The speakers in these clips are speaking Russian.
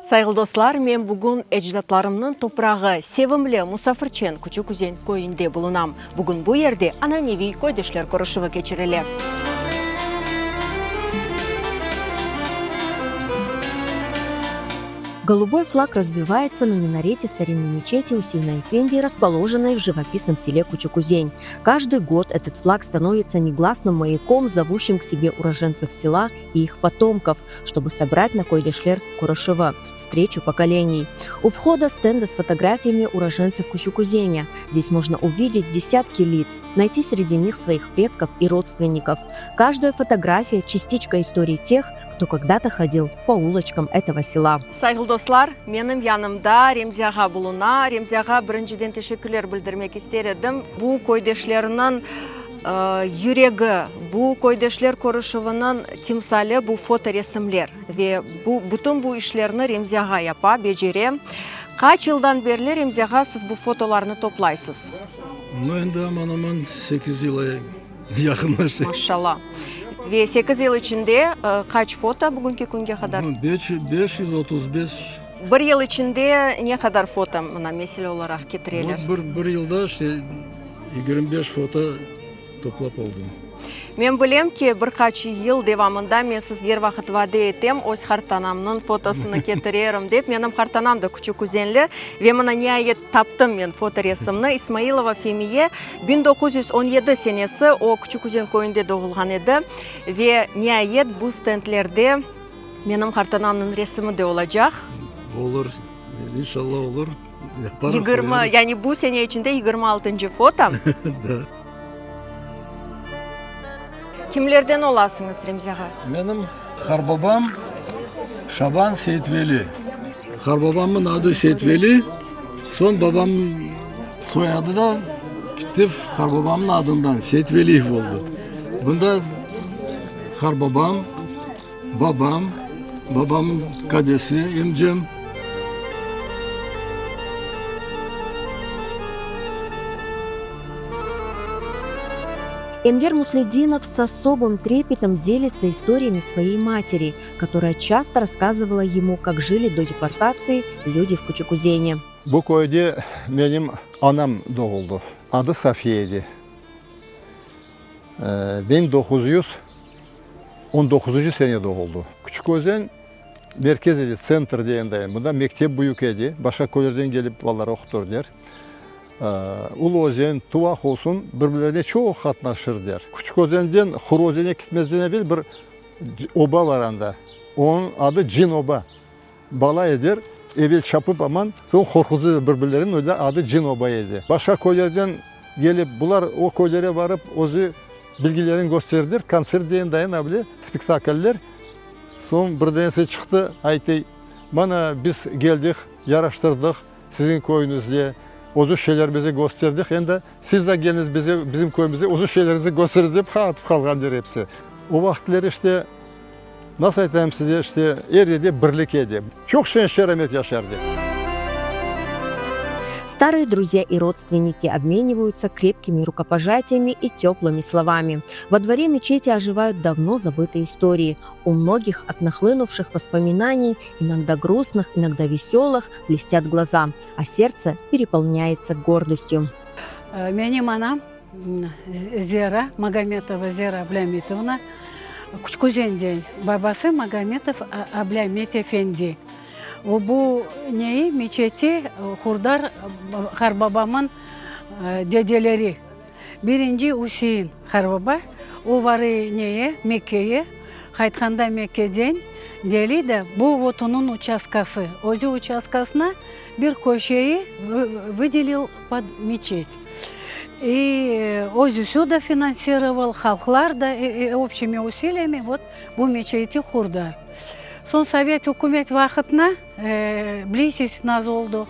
Сайгыл достар, мен бүгін эждатларымның топрағы севімлі Мұсафырчен күчік үзен көйінде болунам. Бүгін бұл ерде ананеви көйдешлер көрішігі кечірілі. Голубой флаг развивается на минарете старинной мечети Усейна Эфенди, расположенной в живописном селе Кучукузень. Каждый год этот флаг становится негласным маяком, зовущим к себе уроженцев села и их потомков, чтобы собрать на Койдешлер Курашева встречу поколений. У входа стенды с фотографиями уроженцев Кучукузеня. Здесь можно увидеть десятки лиц, найти среди них своих предков и родственников. Каждая фотография – частичка истории тех, кто когда-то ходил по улочкам этого села. Достар, менің янымда Ремзияға бұлына, Ремзияға біріншіден тешекілер білдірмек істер едім. Бұл көйдешлерінің юрегі, бұл көйдешлер көрішівінің тимсалі бұл фоторесімлер. Ve bütün bu işlerini Ремзияға япа, бежере. Kaç yıldan beri Ремзияға siz bu fotolarını toplaysız? Енді аман 8 yıla yakınlaşık. Maşallah. Ve 8 yıl içinde kaç foto bugünkü günge kadar? 535. Bir yıl içinde ne kadar foto mesele olarak getirirler? Bir yılda işte 25 foto toplap oldum. Men bilem ki birkaç yıl devamında men sizge vaqt va'da etem o'z xartanamның fotosini keltiririm deb. Menim xartanam da Küçüküzenli ve mana nihayet taptım men fotoresimni. Ismailova Femiye 1917 senesi o Küçüküzen köyünde doğulgan edi ve nihayet bu stendlerde menim xartanamның resmi de olacak. Olur. İnşallah olur. 20 yani bu sene içinde 26. foto. Kimlerden olasınız Ремзияға? Benim Harbabam Şaban Seytveli. Harbabamın adı Seytveli. Son babamın soyadı da Kittif Harbabamın adından Seytveliyev oldu. Bunda Harbabam, babamın kadesi, imcim. Энвер Муслединов с особым трепетом делится историями своей матери, которая часто рассказывала ему, как жили до депортации люди в Küçüküzeni. Bu köyde benim anam doğuldu. Adı Safiye'ydi. 1919 sene doğuldu. Küçüküzen merkez idi, center diyendeyim. Bunda mektep büyük idi. Başka köylerden gelip vallahi okutur der. Ulu Özen, Tuvak olsun birbirlerine çok katlaşır der. Küçüküzen'den Hurozen'e gitmezden evvel bir oba var anda. Onun adı Cin Oba. Bala eder, evvel çapıp aman, sonra korkuzu birbirlerinin öyle adı Cin Oba edi. Başka köylerden gelip bunlar o köylere varıp ozu bilgilerini gösterirler. Konser diyen dayanabilir, spektaküller. Son bir denesi çıktı, aytay, bana biz geldik, yaraştırdık sizin köyünüzle. Ozu şeylerimizi gösterdik. Hem siz de geliniz bizim köyümüze ozu şeylerinizi gösteririz deyip katıp kalgan der hepsi. O vakitler işte nasıl aytayım size işte er dedi, birlik edi. Çok şeremet yaşardı. Старые друзья и родственники обмениваются крепкими рукопожатиями и теплыми словами. Во дворе мечети оживают давно забытые истории. У многих от нахлынувших воспоминаний, иногда грустных, иногда веселых, блестят глаза, а сердце переполняется гордостью. Менің анам Зера, Магометова Зера Аблямитовна, Küçüküzen'den, babası Magometov Ablamet Efendi. Bu neyi meçeti Hurdar Harbabamın dedeleri. Birinci Hüseyin Harbaba, o varı neye Mekke'ye, Haytkanda Mekke'den geli de bu otunun участкасы. Ozu участкасына bir köşeyi выделил под мечеть. И Озюсю да финансировал, халклар да общими усилиями вот bu мечети Hurdar. Son Совет hükümet vakitine bilisiz naz oldu.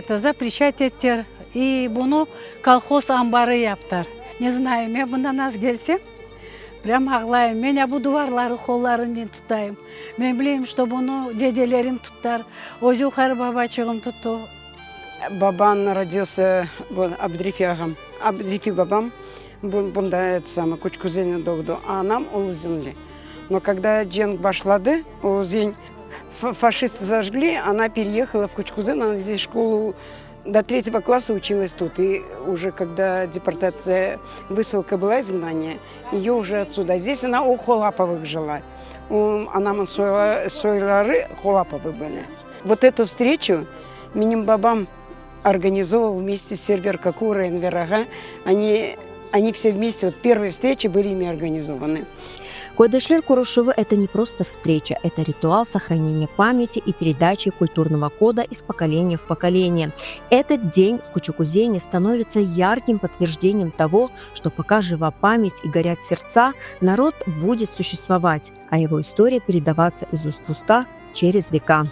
Запрещать еттер. И bunu колхоз амбары yaptılar. Не знаю, мен bundan az gelsem, прям ağlayayım. Men bu duvarları, kollarını tutayım. Men bileyim, что bunu dedelerim tutar. Özü Harbabachığım tuttu. Babam родился Абдрифи ağam. Абдрифи babam bunda Küçüküzen'de doğdu. Anam Ulu Земли. Но когда Дженг башлады, Узень фашисты зажгли, она переехала в Кучкузен, она здесь школу до 3 класса училась тут. И уже когда депортация, высылка была, изгнание, ее уже отсюда. Здесь она у Холаповых жила. Анамын сойлары Холаповы были. Вот эту встречу Миним Бабам организовал вместе с Сервер Какура и Энверага. Они все вместе, вот первые встречи были ими организованы. Койдышлер Курушевы – это не просто встреча, это ритуал сохранения памяти и передачи культурного кода из поколения в поколение. Этот день в Кучукузене становится ярким подтверждением того, что пока жива память и горят сердца, народ будет существовать, а его история передаваться из уст в уста через века.